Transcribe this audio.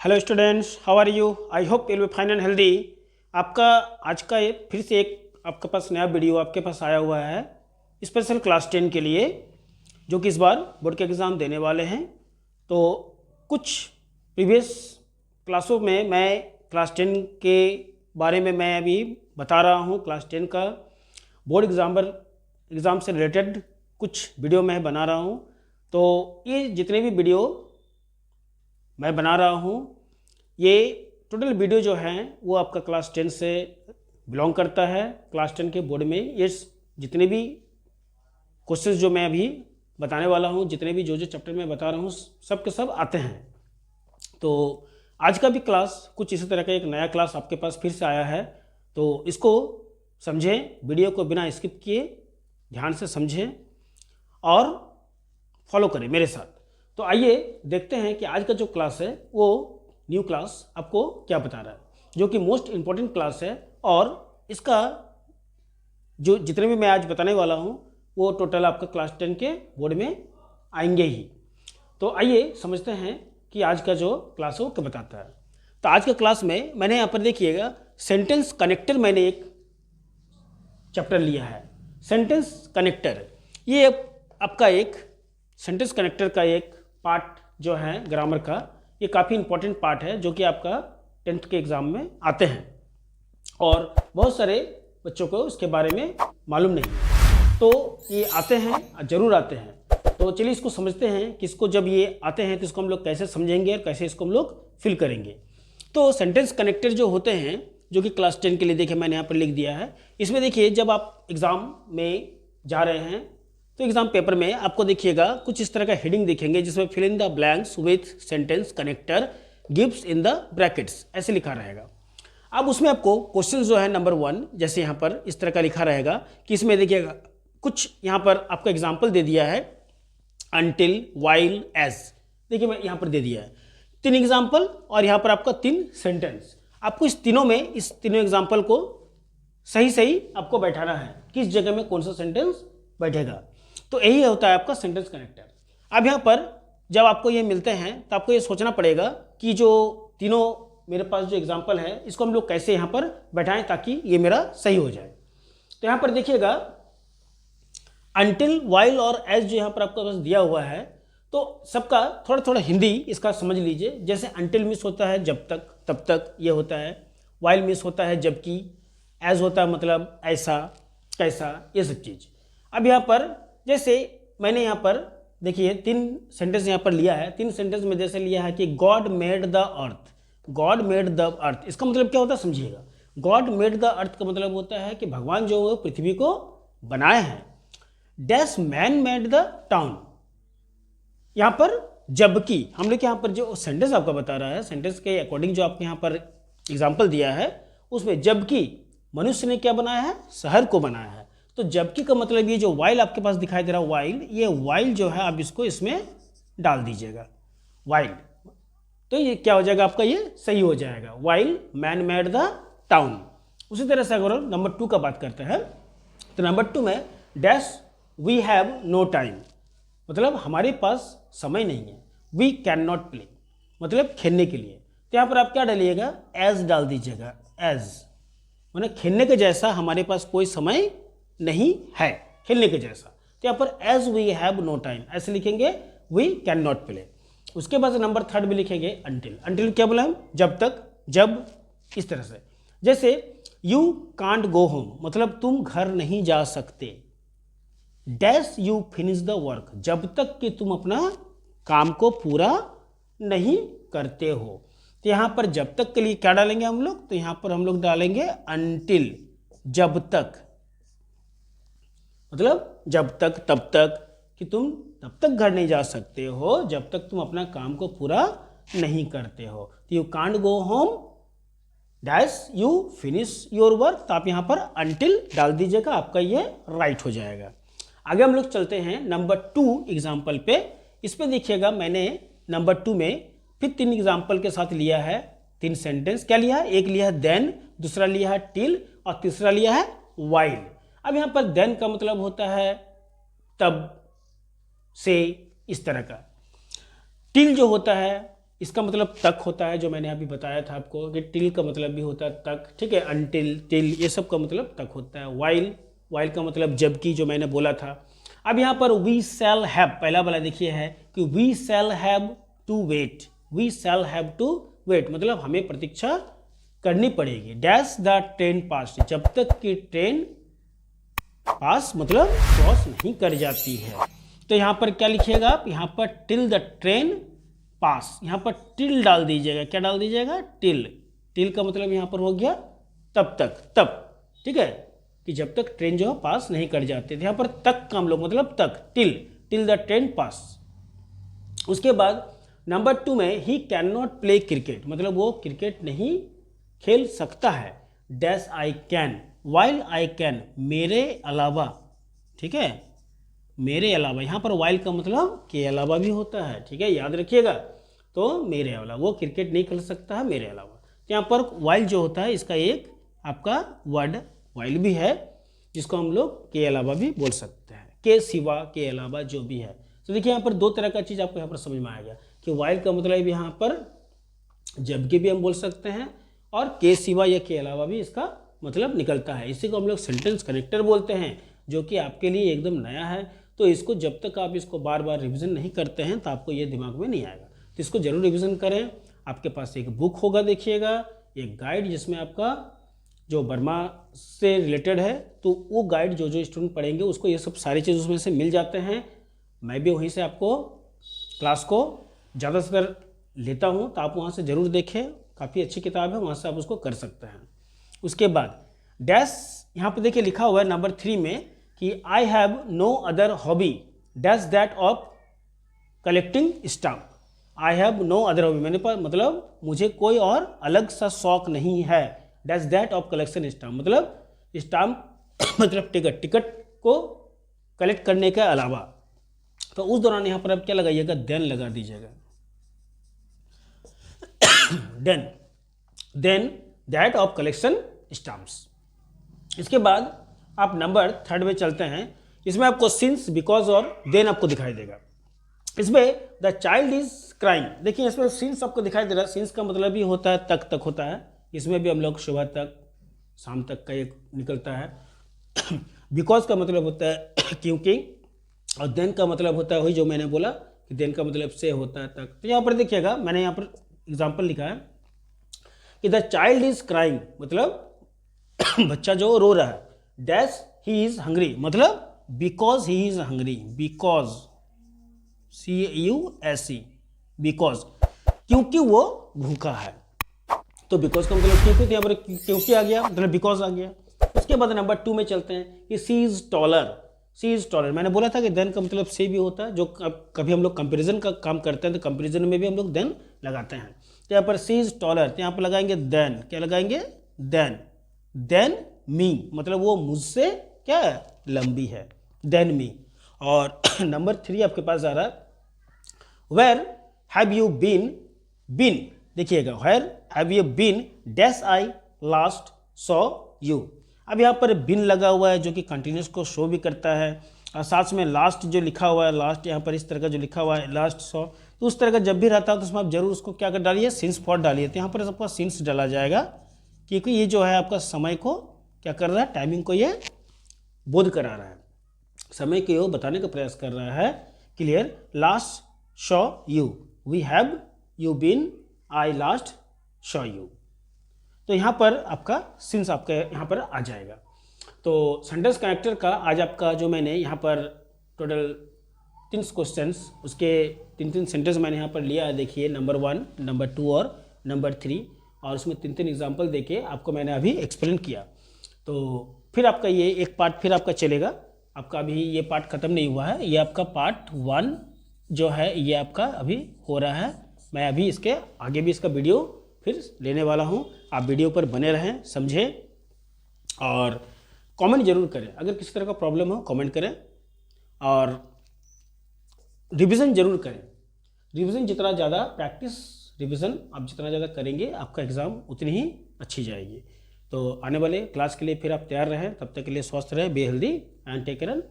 Hello students, how are you? I hope you will be fine and healthy. आपका आज का फिर से एक आपके पास नया वीडियो आपके पास आया हुआ है स्पेशल क्लास 10 के लिए, जो कि इस बार बोर्ड के एग्ज़ाम देने वाले हैं। तो कुछ प्रीवियस क्लासों में मैं क्लास 10 के बारे में मैं अभी बता रहा हूँ। क्लास 10 का बोर्ड एग्ज़ाम से रिलेटेड कुछ वीडियो मैं बना रहा हूँ। तो ये जितने भी वीडियो मैं बना रहा हूँ, ये टोटल वीडियो जो हैं वो आपका क्लास 10 से बिलोंग करता है। क्लास 10 के बोर्ड में ये जितने भी क्वेश्चंस जो मैं अभी बताने वाला हूँ, जितने भी जो चैप्टर में बता रहा हूँ, सब के सब आते हैं। तो आज का भी क्लास कुछ इसी तरह का एक नया क्लास आपके पास फिर से आया है। तो इसको समझें, वीडियो को बिना स्किप किए ध्यान से समझें और फॉलो करें मेरे साथ। तो आइए देखते हैं कि आज का जो क्लास है वो न्यू क्लास आपको क्या बता रहा है, जो कि मोस्ट इम्पॉर्टेंट क्लास है। और इसका जो जितने भी मैं आज बताने वाला हूँ वो टोटल आपका क्लास 10 के बोर्ड में आएंगे ही। तो आइए समझते हैं कि आज का जो क्लास है वो क्या बताता है। तो आज का क्लास में मैंने यहाँ पर देखिएगा सेंटेंस कनेक्टर, मैंने एक चैप्टर लिया है सेंटेंस कनेक्टर। ये आपका एक सेंटेंस कनेक्टर का एक पार्ट जो है ग्रामर का, ये काफ़ी इंपॉर्टेंट पार्ट है जो कि आपका 10th के एग्ज़ाम में आते हैं और बहुत सारे बच्चों को इसके बारे में मालूम नहीं है। तो ये आते हैं, ज़रूर आते हैं। तो चलिए इसको समझते हैं कि इसको जब ये आते हैं तो इसको हम लोग कैसे समझेंगे और कैसे इसको हम लोग फिल करेंगे। तो सेंटेंस कनेक्टर जो होते हैं, जो कि क्लास 10 के लिए देखिए मैंने यहाँ पर लिख दिया है। इसमें देखिए जब आप एग्ज़ाम में जा रहे हैं तो एग्जाम पेपर में आपको देखिएगा कुछ इस तरह का हेडिंग दिखेंगे जिसमें fill in the blanks with sentence connector gives in the brackets, ऐसे लिखा रहेगा। अब उसमें आपको क्वेश्चन जो है नंबर 1, जैसे यहाँ पर इस तरह का लिखा रहेगा कि इसमें देखिएगा कुछ यहाँ पर आपका एग्जाम्पल दे दिया है, अनटिल, वाइल, एज। देखिए मैं यहाँ पर दे दिया है 3 एग्जाम्पल और यहाँ पर आपका 3 सेंटेंस। आपको इस तीनों एग्जाम्पल को सही सही आपको बैठाना है, किस जगह में कौन सा सेंटेंस बैठेगा। तो यही होता है आपका सेंटेंस कनेक्टर। अब यहाँ पर जब आपको ये मिलते हैं तो आपको ये सोचना पड़ेगा कि जो तीनों मेरे पास जो एग्जांपल है इसको हम लोग कैसे यहाँ पर बैठाएं ताकि ये मेरा सही हो जाए। तो यहाँ पर देखिएगा अनटिल, वाइल और एज जो यहाँ पर आपको बस दिया हुआ है, तो सबका थोड़ा थोड़ा हिंदी इसका समझ लीजिए। जैसे अनटिल मीन्स होता है जब तक, तब तक, ये होता है। वाइल मीन्स होता है जबकि। एज होता है मतलब ऐसा, कैसा, ये सब चीज़। अब यहाँ पर जैसे मैंने यहाँ पर देखिए 3 सेंटेंस यहाँ पर लिया है। 3 सेंटेंस में जैसे लिया है कि God made the earth, God made the earth, इसका मतलब क्या होता है समझिएगा। गॉड मेड द अर्थ का मतलब होता है कि भगवान जो है पृथ्वी को बनाए हैं। Dash man made the town, यहाँ पर जबकि हम लोग यहाँ पर जो सेंटेंस आपका बता रहा है, सेंटेंस के अकॉर्डिंग जो आपको यहाँ पर एग्जाम्पल दिया है उसमें जबकि मनुष्य ने क्या बनाया है, शहर को बनाया है। तो जबकि का मतलब ये जो वाइल आपके पास दिखाई दे रहा है वाइल, ये वाइल जो है आप इसको इसमें डाल दीजिएगा वाइल, तो ये क्या हो जाएगा आपका, ये सही हो जाएगा। While man made the town. उसी तरह से अगर नंबर 2 का बात करते हैं तो नंबर 2 में dash we have no time, मतलब हमारे पास समय नहीं है। वी कैन नॉट प्ले, मतलब खेलने के लिए। तो यहाँ पर आप क्या डालिएगा, एज डाल दीजिएगा। एज मतलब खेलने के जैसा हमारे पास कोई समय नहीं है, खेलने के जैसा। तो यहाँ पर as we have no time ऐसे लिखेंगे, वी कैन नॉट प्ले। उसके बाद नंबर 3 में लिखेंगे अनटिल। अनटिल क्या बोला हम, जब तक, जब, इस तरह से। जैसे यू कांट गो होम, मतलब तुम घर नहीं जा सकते। Dash you finish the work, जब तक कि तुम अपना काम को पूरा नहीं करते हो। तो यहाँ पर जब तक के लिए क्या डालेंगे हम लोग, तो यहाँ पर हम लोग डालेंगे अनटिल, जब तक, मतलब जब तक, तब तक, कि तुम तब तक घर नहीं जा सकते हो जब तक तुम अपना काम को पूरा नहीं करते हो। तो you can't go home dash you finish your work, तो आप यहाँ पर अनटिल डाल दीजिएगा, आपका ये राइट हो जाएगा। आगे हम लोग चलते हैं नंबर 2 एग्जाम्पल पे। इस पे देखिएगा मैंने नंबर 2 में फिर 3 एग्जाम्पल के साथ लिया है 3 सेंटेंस। क्या लिया है, एक लिया है देन, दूसरा लिया है टिल और तीसरा लिया है वाइल। अब यहाँ पर देन का मतलब होता है तब से, इस तरह का। टिल जो होता है इसका मतलब तक होता है, जो मैंने अभी बताया था आपको कि टिल का मतलब भी होता है तक, ठीक है। अनटिल, टिल, ये सब का मतलब तक होता है। वाइल, वाइल का मतलब जबकि, जो मैंने बोला था। अब यहाँ पर वी शैल हैव, पहला वाला देखिए है कि we shall have to wait, we shall have to wait मतलब हमें प्रतीक्षा करनी पड़ेगी। डैश द ट्रेन पास, जब तक कि ट्रेन पास मतलब क्रॉस नहीं कर जाती है। तो यहाँ पर क्या लिखिएगा आप, यहाँ पर टिल द ट्रेन पास, यहाँ पर टिल डाल दीजिएगा। क्या डाल दीजिएगा, टिल। टिल का मतलब यहाँ पर हो गया तब तक, तब, ठीक है, कि जब तक ट्रेन जो है पास नहीं कर जाते थे। यहाँ पर तक का हम लोग मतलब तक, टिल, टिल द ट्रेन पास। उसके बाद नंबर 2 में he can not play cricket, मतलब वो क्रिकेट नहीं खेल सकता है। Dash I can, while I can, मेरे अलावा, ठीक है, मेरे अलावा। यहाँ पर वाइल का मतलब के अलावा भी होता है, ठीक है, याद रखिएगा। तो मेरे अलावा, वो क्रिकेट नहीं खेल सकता है मेरे अलावा। तो यहाँ पर वाइल जो होता है इसका एक आपका वर्ड वाइल भी है, जिसको हम लोग के अलावा भी बोल सकते हैं, के सिवा, के अलावा, जो भी है। तो देखिए यहाँ पर दो तरह का चीज़ आपको यहाँ पर समझ में आ गया कि वाइल का मतलब यहाँ पर जबकि भी हम बोल सकते हैं, और के सिवा या के अलावा भी इसका मतलब निकलता है। इसी को हम लोग सेंटेंस कनेक्टर बोलते हैं, जो कि आपके लिए एकदम नया है। तो इसको जब तक आप इसको बार बार रिवीजन नहीं करते हैं तो आपको ये दिमाग में नहीं आएगा। तो इसको जरूर रिवीजन करें। आपके पास एक बुक होगा, देखिएगा, एक गाइड, जिसमें आपका जो बर्मा से रिलेटेड है, तो वो गाइड जो जो स्टूडेंट पढ़ेंगे उसको ये सब सारी चीज़ उसमें से मिल जाते हैं। मैं भी वहीं से आपको क्लास को ज़्यादा से ज़्यादा लेता हूँ, तो आप वहाँ से ज़रूर देखें, काफ़ी अच्छी किताब है, वहाँ से आप उसको कर सकते हैं। उसके बाद डैश, यहाँ पर देखिए लिखा हुआ है नंबर 3 में कि I have no other hobby dash that of collecting stamp. I have no other hobby, मैंने पास मतलब मुझे कोई और अलग सा शौक नहीं है। Dash that of collection stamp मतलब स्टाम्प मतलब टिकट, टिकट को कलेक्ट करने के अलावा। तो उस दौरान यहाँ पर आप क्या लगाइएगा, देन लगा दीजिएगा। Then, then that of collection stamps. इसके बाद आप नंबर 3 में चलते हैं। इसमें आपको सिंस, बिकॉज और देन आपको दिखाई देगा। इसमें द चाइल्ड इज क्राइंग, देखिए इसमें सिंस आपको दिखाई दे रहा है। सिंस का मतलब भी होता है तक, तक होता है। इसमें भी हम लोग सुबह तक, शाम तक का एक निकलता है। बिकॉज का मतलब होता है क्योंकि, और देन का मतलब होता है वही जो मैंने बोला कि देन का मतलब से होता है तक। तो यहाँ पर देखिएगा, मैंने यहाँ पर एग्जाम्पल लिखा है कि द चाइल्ड इज क्राइंग मतलब बच्चा जो रो रहा है। डैश ही इज हंग्री मतलब because he is hungry, because, CUSE, because, क्योंकि वो भूखा है। तो बिकॉज का मतलब क्योंकि, यहाँ पर क्योंकि आ गया मतलब बिकॉज आ गया। उसके बाद नंबर 2 में चलते हैं कि she is taller, she is taller. मैंने बोला था कि देन का मतलब से भी होता है। जो कभी हम लोग कंपेरिजन का काम करते हैं तो कंपेरिजन में भी हम लोग देन लगाते हैं। तो यहाँ पर सी इज टॉलर, तो यहाँ पर लगाएंगे देन, क्या लगाएंगे, देन। देन मी मतलब वो मुझसे क्या है, लंबी है, देन मी। और नंबर 3 आपके पास आ रहा है, where have you been, been, देखिएगा, where have you been dash I last saw you. अब यहाँ पर बिन लगा हुआ है जो कि कंटिन्यूस को शो भी करता है, और साथ में लास्ट जो लिखा हुआ है, लास्ट यहाँ पर इस तरह का जो लिखा हुआ है लास्ट सॉ, तो उस तरह का जब भी रहता है तो उसमें आप जरूर उसको क्या कर डालिए, सिंस फॉर डालिए। तो यहाँ पर आपका सिंस डाला जाएगा, क्योंकि ये जो है आपका समय को क्या कर रहा है, टाइमिंग को ये बोध करा रहा है, समय को ये बताने का प्रयास कर रहा है। Clear, last saw you, we have you been, I last saw you. तो यहाँ पर आपका सिंस आपका यहाँ पर आ जाएगा। तो सेंटेंस कनेक्टर का आज आपका जो मैंने यहाँ पर टोटल 3 क्वेश्चंस, उसके 3 सेंटेंस मैंने यहाँ पर लिया है। देखिए नंबर 1, नंबर 2 और नंबर 3, और उसमें 3 एग्जाम्पल देके आपको मैंने अभी एक्सप्लेन किया। तो फिर आपका ये एक पार्ट फिर आपका चलेगा। आपका अभी ये पार्ट ख़त्म नहीं हुआ है, ये आपका पार्ट 1 जो है ये आपका अभी हो रहा है। मैं अभी इसके आगे भी इसका वीडियो फिर लेने वाला हूँ। आप वीडियो पर बने रहें, समझें और कमेंट जरूर करें। अगर किसी तरह का प्रॉब्लम हो कमेंट करें, और रिवीजन जरूर करें। रिवीजन जितना ज़्यादा प्रैक्टिस, रिवीजन आप जितना ज़्यादा करेंगे आपका एग्ज़ाम उतनी ही अच्छी जाएगी। तो आने वाले क्लास के लिए फिर आप तैयार रहें। तब तक के लिए स्वस्थ रहें, be healthy and take care.